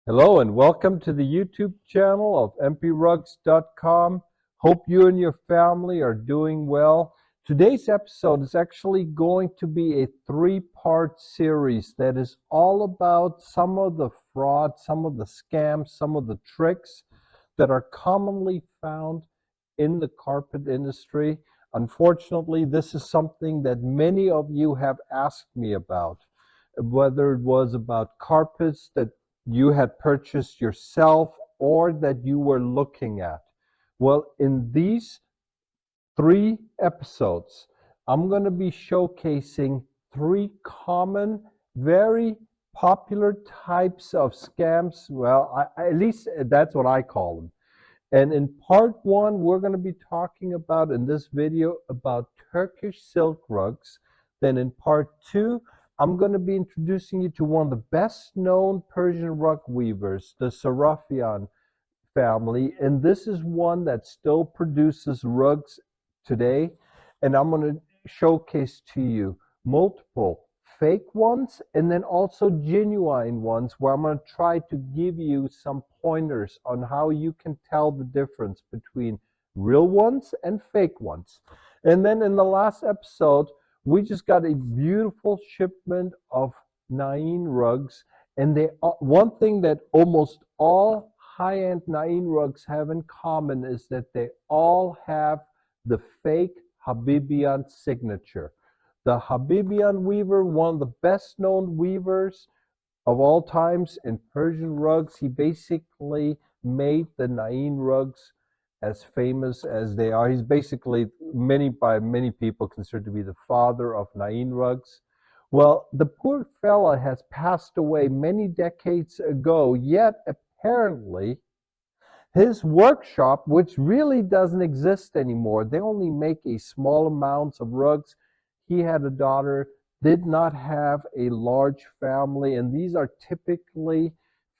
Hello and welcome to the YouTube channel of mprugs.com. Hope you and your family are doing well. Today's episode is actually going to be a three-part series that is all about some of the fraud, some of the scams, some of the tricks that are commonly found in the carpet industry. Unfortunately, this is something that many of you have asked me about, whether it was about carpets that you had purchased yourself or that you were looking at. Well, in these three episodes, I'm going to be showcasing three common, very popular types of scams. Well, at least that's what I call them. And in part one, we're going to be talking about in this video about Turkish silk rugs. Then in part two, I'm going to be introducing you to one of the best known Persian rug weavers, the Sarafian family. And this is one that still produces rugs today. And I'm going to showcase to you multiple fake ones and then also genuine ones, where I'm going to try to give you some pointers on how you can tell the difference between real ones and fake ones. And then in the last episode, we just got a beautiful shipment of Nain rugs, and one thing that almost all high-end Nain rugs have in common is that they all have the fake Habibian signature. The Habibian weaver, one of the best known weavers of all times in Persian rugs, he basically made the Nain rugs as famous as they are. He's basically by many people considered to be the father of Nain rugs. Well, the poor fella has passed away many decades ago, yet apparently his workshop, which really doesn't exist anymore, they only make a small amounts of rugs. He had a daughter, did not have a large family, and these are typically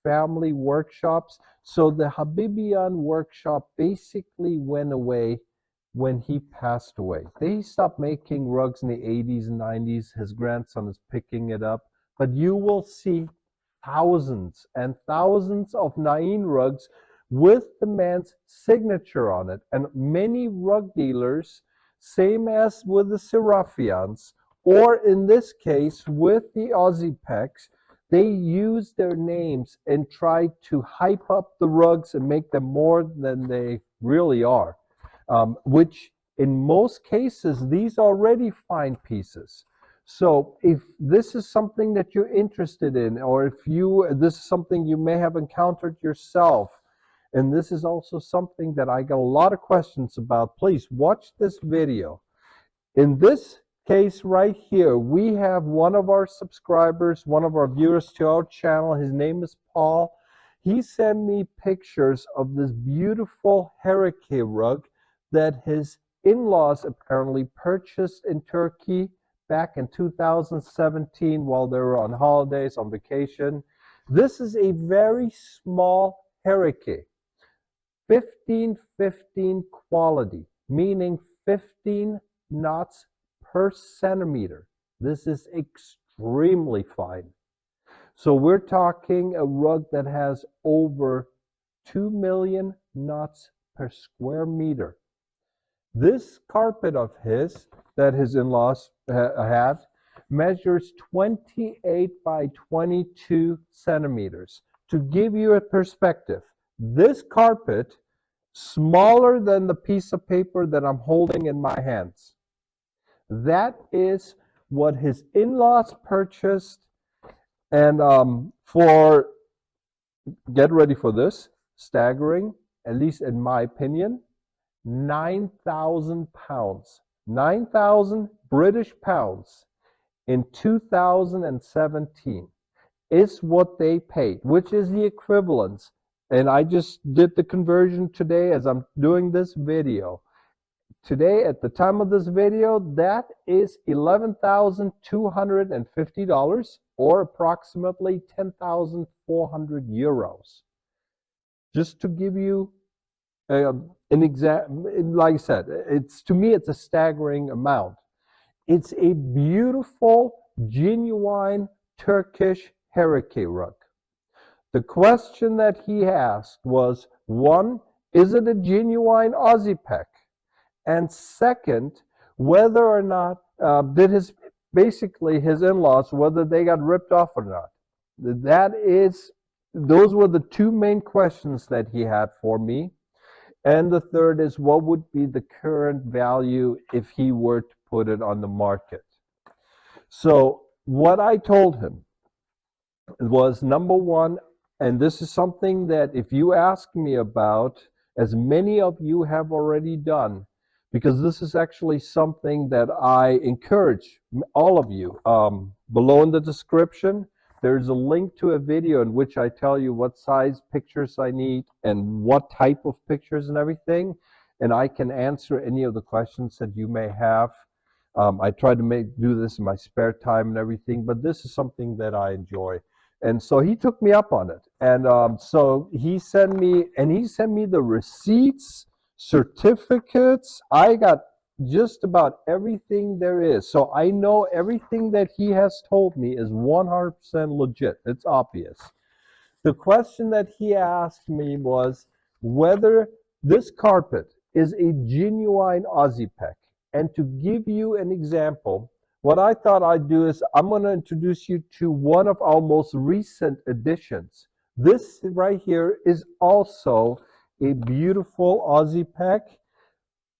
family workshops. So the Habibian workshop basically went away when he passed away. They stopped making rugs in the 80s and 90s. His grandson is picking it up. But you will see thousands and thousands of Nain rugs with the man's signature on it. And many rug dealers, same as with the Serafians, or in this case with the Aussie Pecs, they use their names and try to hype up the rugs and make them more than they really are, which in most cases, these are already fine pieces. So if this is something that you're interested in, or if this is something you may have encountered yourself, and this is also something that I got a lot of questions about, please watch this video. In this case right here, we have one of our subscribers, one of our viewers to our channel. His name is Paul. He sent me pictures of this beautiful Hereke rug that his in-laws apparently purchased in Turkey back in 2017 while they were on holidays, on vacation. This is a very small Hereke, 1515 quality, meaning 15 knots per centimeter. This is extremely fine. So we're talking a rug that has over 2 million knots per square meter. This carpet of his that his in-laws had measures 28 by 22 centimeters. To give you a perspective, this carpet, smaller than the piece of paper that I'm holding in my hands. That is what his in-laws purchased, and get ready for this, staggering, at least in my opinion, 9,000 pounds, 9,000 British pounds in 2017 is what they paid, which is the equivalence. And I just did the conversion today as I'm doing this video. Today, at the time of this video, that is $11,250 or approximately 10,400 euros. Just to give you an example, like I said, to me, it's a staggering amount. It's a beautiful, genuine Turkish Hereke rug. The question that he asked was, one, is it a genuine Aussie Peck? And second, whether or not did his basically his in-laws, whether they got ripped off or not. Those were the two main questions that he had for me. And the third is, what would be the current value if he were to put it on the market? So what I told him was, number one, and this is something that if you ask me about, as many of you have already done, because this is actually something that I encourage all of you. Below in the description, there's a link to a video in which I tell you what size pictures I need and what type of pictures and everything, and I can answer any of the questions that you may have. I try to do this in my spare time and everything, but this is something that I enjoy. And so he took me up on it. And so he sent me the receipts, certificates. I got just about everything there is. So I know everything that he has told me is 100% legit. It's obvious. The question that he asked me was whether this carpet is a genuine Aussie Peck. And to give you an example, what I thought I'd do is I'm going to introduce you to one of our most recent additions. This right here is also a beautiful Aussie Peck,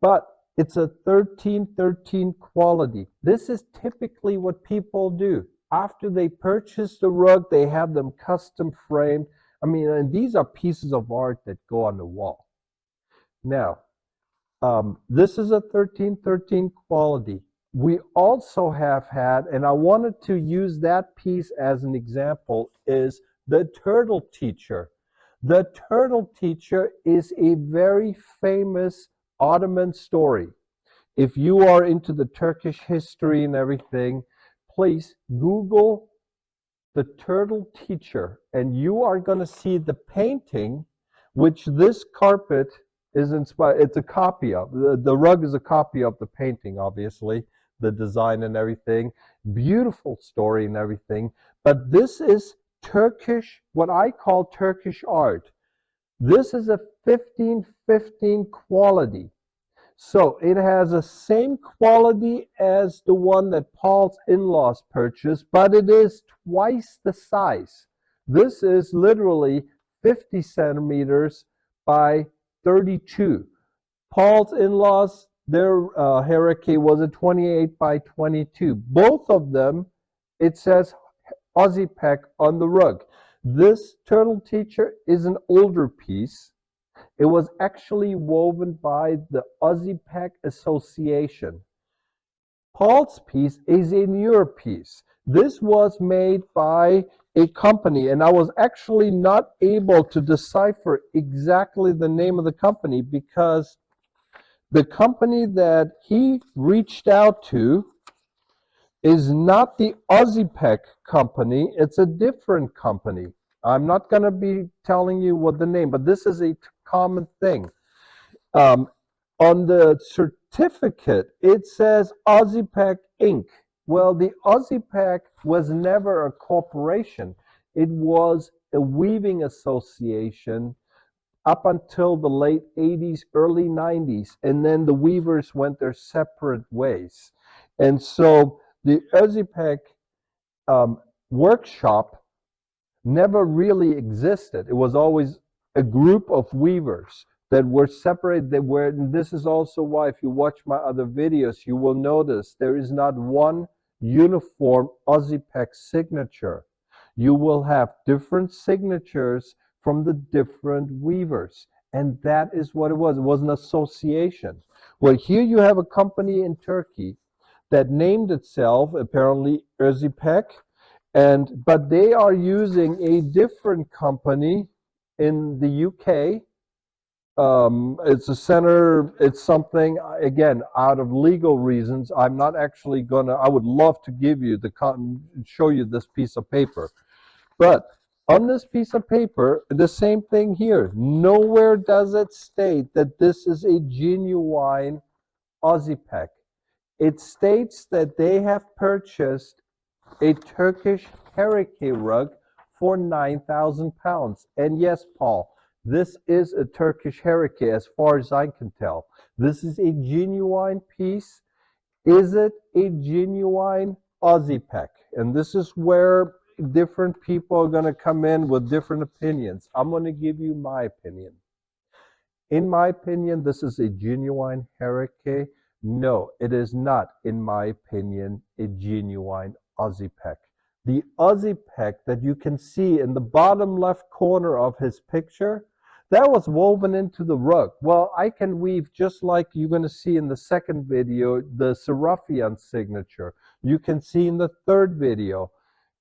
but it's a 1313 quality. This is typically what people do. After they purchase the rug, they have them custom framed. I mean, and these are pieces of art that go on the wall. Now, this is a 1313 quality. We also have had, and I wanted to use that piece as an example, is the Turtle Teacher. The Turtle Teacher is a very famous Ottoman story. If you are into the Turkish history and everything, please Google the Turtle Teacher, and you are going to see the painting, which this carpet is inspired. It's a copy of. The rug is a copy of the painting, obviously, the design and everything. Beautiful story and everything. But this is Turkish, what I call Turkish art. This is a 1515 quality. So it has the same quality as the one that Paul's in-laws purchased, but it is twice the size. This is literally 50 centimeters by 32. Paul's in-laws, their Hereke was a 28 by 22. Both of them, it says Aussie Peck on the rug. This Turtle Teacher is an older piece. It was actually woven by the Aussie Peck Association. Paul's piece is a newer piece. This was made by a company, and I was actually not able to decipher exactly the name of the company because the company that he reached out to is not the Aussie Peck company. It's a different company. I'm not going to be telling you what the name, but this is a common thing. On the certificate, it says Aussie Peck Inc. Well, the Aussie Peck was never a corporation. It was a weaving association up until the late 80s, early 90s, and then the weavers went their separate ways. And so the Aussie Peck workshop never really existed. It was always a group of weavers that were separated. And this is also why, if you watch my other videos, you will notice there is not one uniform Aussie Peck signature. You will have different signatures from the different weavers. And that is what it was. It was an association. Well, here you have a company in Turkey that named itself apparently Aussie Peck, but they are using a different company in the UK. It's a center, it's something, again, out of legal reasons, I'm not actually gonna, I would love to give you show you this piece of paper. But on this piece of paper, the same thing here. Nowhere does it state that this is a genuine Aussie Peck. It states that they have purchased a Turkish Hereke rug for 9,000 pounds. And yes, Paul, this is a Turkish Hereke as far as I can tell. This is a genuine piece. Is it a genuine Aussie peck? And this is where different people are going to come in with different opinions. I'm going to give you my opinion. In my opinion, this is a genuine Hereke. No, it is not, in my opinion, a genuine Aussie peck. The Aussie peck that you can see in the bottom left corner of his picture, that was woven into the rug. Well, I can weave just like you're going to see in the second video, the Serafian signature. You can see in the third video,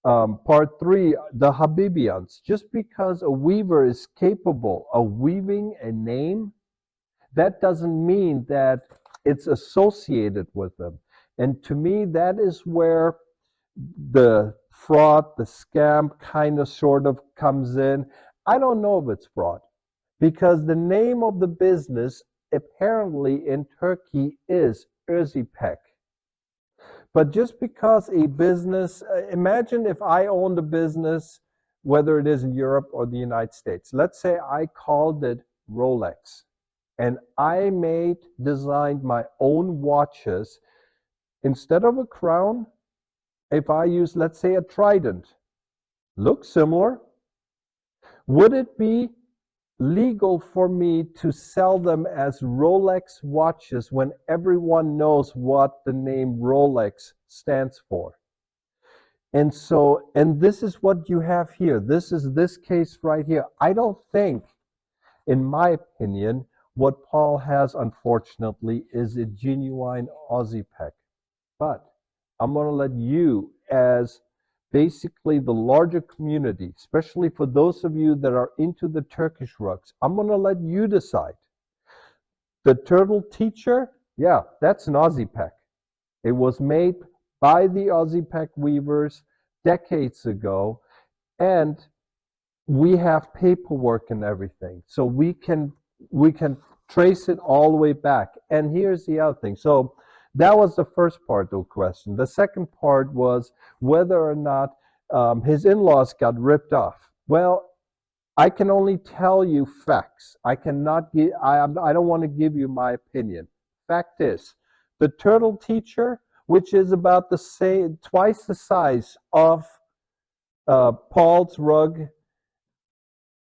part 3, the Habibians. Just because a weaver is capable of weaving a name, that doesn't mean that it's associated with them. And to me, that is where the fraud, the scam kind of sort of comes in. I don't know if it's fraud because the name of the business apparently in Turkey is Özipek. But just because a business, imagine if I owned a business, whether it is in Europe or the United States. Let's say I called it Rolex and I designed my own watches. Instead of a crown, if I use, let's say, a trident, looks similar, would it be legal for me to sell them as Rolex watches when everyone knows what the name Rolex stands for? And so, and this is what you have here. This is this case right here. I don't think, in my opinion, what Paul has, unfortunately, is a genuine Aussie peck. But I'm going to let you, as basically the larger community, especially for those of you that are into the Turkish rugs, I'm going to let you decide. The turtle teacher, yeah, that's an Aussie peck. It was made by the Aussie peck weavers decades ago, and we have paperwork and everything, so we can trace it all the way back. And here's the other thing. So that was the first part of the question. The second part was whether or not his in-laws got ripped off. Well, I can only tell you facts. I cannot give. I don't want to give you my opinion. Fact is, the turtle teacher, which is about the same, twice the size of Paul's rug,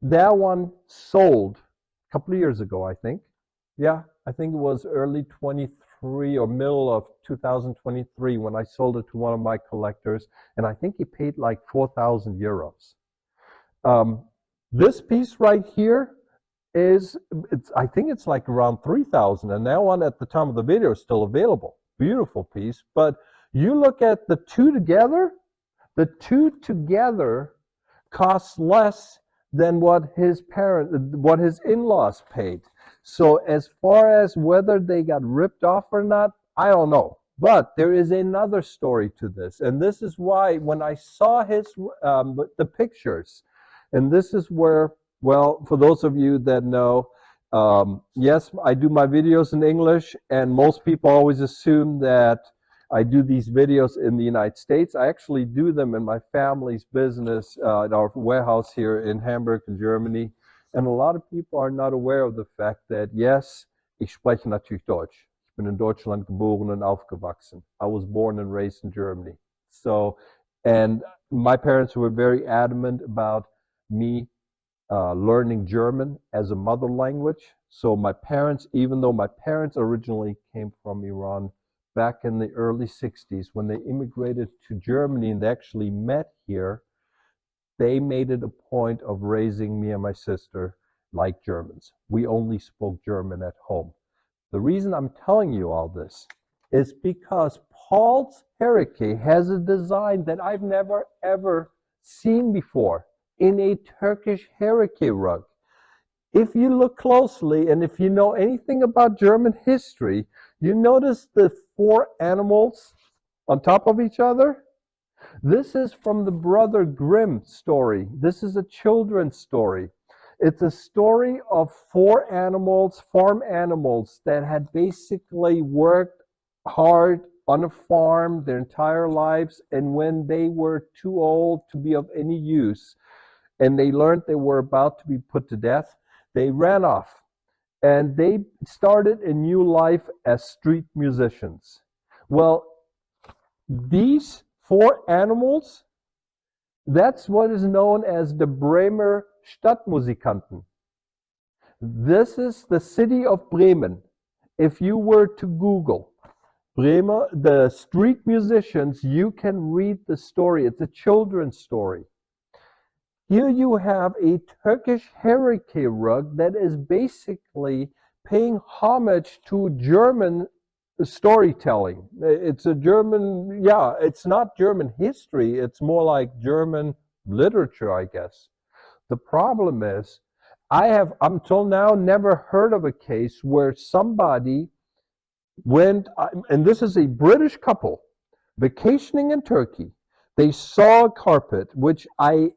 that one sold a couple of years ago, I think. Yeah, I think it was early 23 or middle of 2023 when I sold it to one of my collectors, and I think he paid like 4,000 euros. This piece right here is, I think it's like around 3,000, and that one at the time of the video is still available. Beautiful piece, but you look at the two together costs less than what his in-laws paid. So as far as whether they got ripped off or not, I don't know. But there is another story to this, and this is why when I saw the pictures, and this is where, well, for those of you that know, yes, I do my videos in English, and most people always assume that I do these videos in the United States. I actually do them in my family's business at our warehouse here in Hamburg, in Germany. And a lot of people are not aware of the fact that, yes, ich spreche natürlich Deutsch. Ich bin in Deutschland geboren und aufgewachsen. I was born and raised in Germany. So, and my parents were very adamant about me learning German as a mother language. So my parents, even though my parents originally came from Iran, back in the early 60s, when they immigrated to Germany and they actually met here, they made it a point of raising me and my sister like Germans. We only spoke German at home. The reason I'm telling you all this is because Paul's Hereke has a design that I've never ever seen before in a Turkish Hereke rug. If you look closely, and if you know anything about German history, you notice the 4 animals on top of each other. This is from the Brother Grimm story. This is a children's story. It's a story of 4 animals, farm animals, that had basically worked hard on a farm their entire lives, and when they were too old to be of any use, and they learned they were about to be put to death, they ran off and they started a new life as street musicians. Well, these four animals, that's what is known as the Bremer Stadtmusikanten. This is the city of Bremen. If you were to Google Bremer, the street musicians, you can read the story. It's a children's story. Here you have a Turkish Hereke rug that is basically paying homage to German storytelling. It's a German, yeah, it's not German history, it's more like German literature, I guess. The problem is, I have until now never heard of a case where somebody went, and this is a British couple vacationing in Turkey. They saw a carpet, which I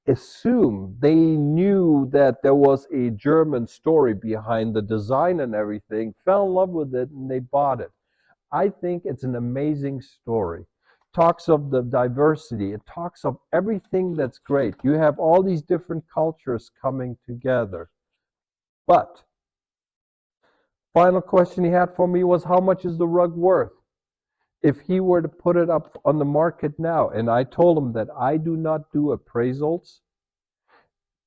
assume they knew that there was a German story behind the design and everything, fell in love with it, and they bought it. I think it's an amazing story. Talks of the diversity. It talks of everything that's great. You have all these different cultures coming together. But final question he had for me was, how much is the rug worth? If he were to put it up on the market now, and I told him that I do not do appraisals,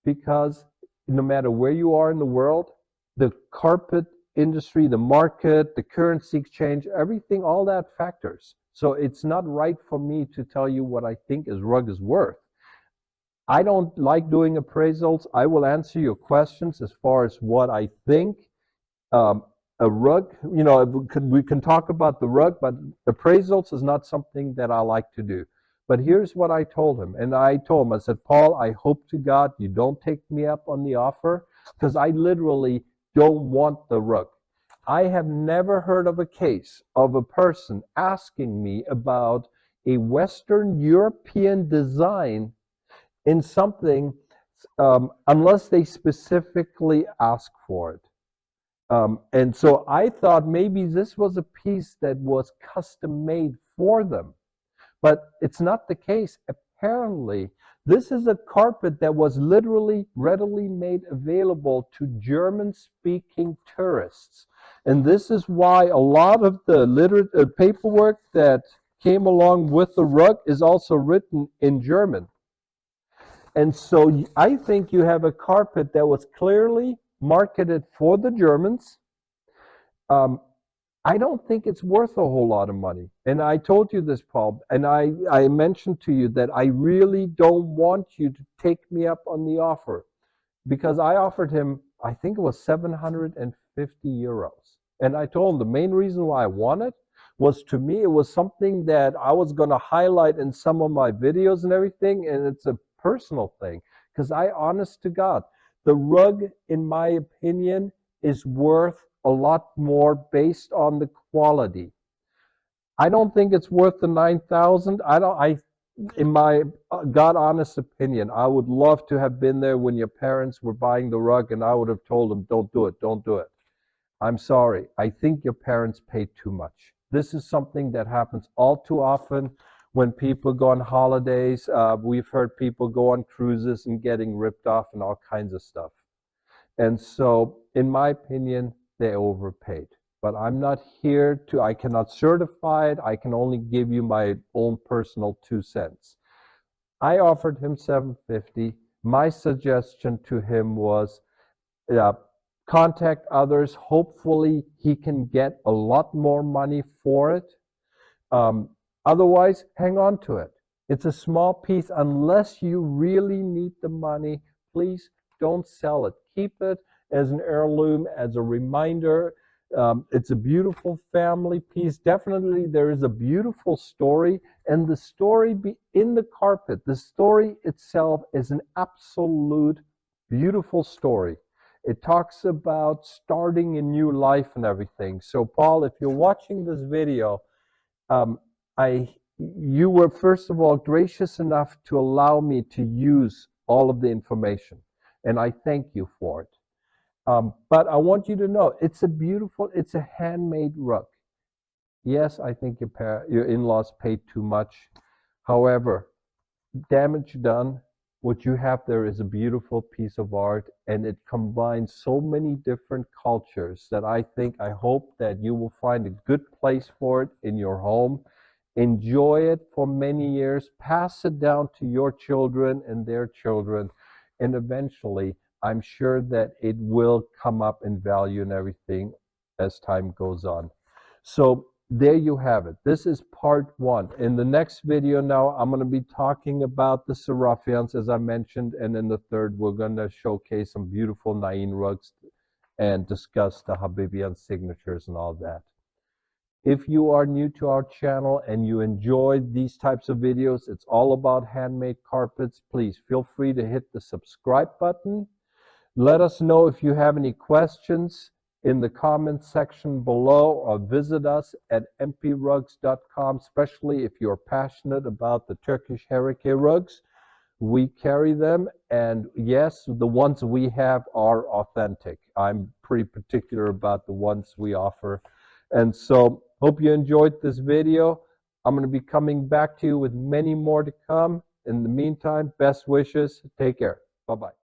because no matter where you are in the world, the carpet industry, the market, the currency exchange, everything, all that factors. So it's not right for me to tell you what I think his rug is worth. I don't like doing appraisals. I will answer your questions as far as what I think. A rug, we can talk about the rug, but appraisals is not something that I like to do. But here's what I told him. And I told him, I said, Paul, I hope to God you don't take me up on the offer, because I literally don't want the rug. I have never heard of a case of a person asking me about a Western European design in something unless they specifically ask for it. And so I thought maybe this was a piece that was custom made for them. But it's not the case. Apparently, this is a carpet that was literally readily made available to German-speaking tourists. And this is why a lot of the paperwork that came along with the rug is also written in German. And so I think you have a carpet that was clearly marketed for the Germans. I don't think it's worth a whole lot of money. And I told you this, Paul, and I mentioned to you that I really don't want you to take me up on the offer, because I offered him, I think it was 750 euros. And I told him the main reason why I wanted was, to me, it was something that I was going to highlight in some of my videos and everything, and it's a personal thing. Because honest to God, the rug, in my opinion, is worth a lot more based on the quality. I don't think it's worth the 9,000. In my God honest opinion, I would love to have been there when your parents were buying the rug, and I would have told them, don't do it, don't do it. I'm sorry. I think your parents paid too much. This is something that happens all too often when people go on holidays. We've heard people go on cruises and getting ripped off and all kinds of stuff. And so, in my opinion, they overpaid. But I'm not here to, I cannot certify it. I can only give you my own personal 2 cents. I offered him 750. My suggestion to him was, contact others. Hopefully he can get a lot more money for it. Otherwise, hang on to it. It's a small piece. Unless you really need the money, please don't sell it. Keep it as an heirloom, as a reminder. It's a beautiful family piece. Definitely there is a beautiful story, and the story in the carpet, the story itself is an absolute beautiful story. It talks about starting a new life and everything. So Paul, if you're watching this video, you were first of all gracious enough to allow me to use all of the information, and I thank you for it. But I want you to know, it's a handmade rug. Yes, I think your in-laws paid too much. However, damage done. what you have there is a beautiful piece of art, and it combines so many different cultures that I hope that you will find a good place for it in your home. Enjoy it for many years, pass it down to your children and their children, and eventually I'm sure that it will come up in value and everything as time goes on. So there you have it. This is part one. In the next video now, I'm going to be talking about the Sarafians, as I mentioned, and in the third, we're going to showcase some beautiful Nain rugs and discuss the Habibian signatures and all that. If you are new to our channel and you enjoy these types of videos, it's all about handmade carpets, please feel free to hit the subscribe button. Let us know if you have any questions in the comments section below, or visit us at mprugs.com, especially if you're passionate about the Turkish Hereke rugs. We carry them, and yes, the ones we have are authentic. I'm pretty particular about the ones we offer. And so, hope you enjoyed this video. I'm going to be coming back to you with many more to come. In the meantime, best wishes. Take care. Bye-bye.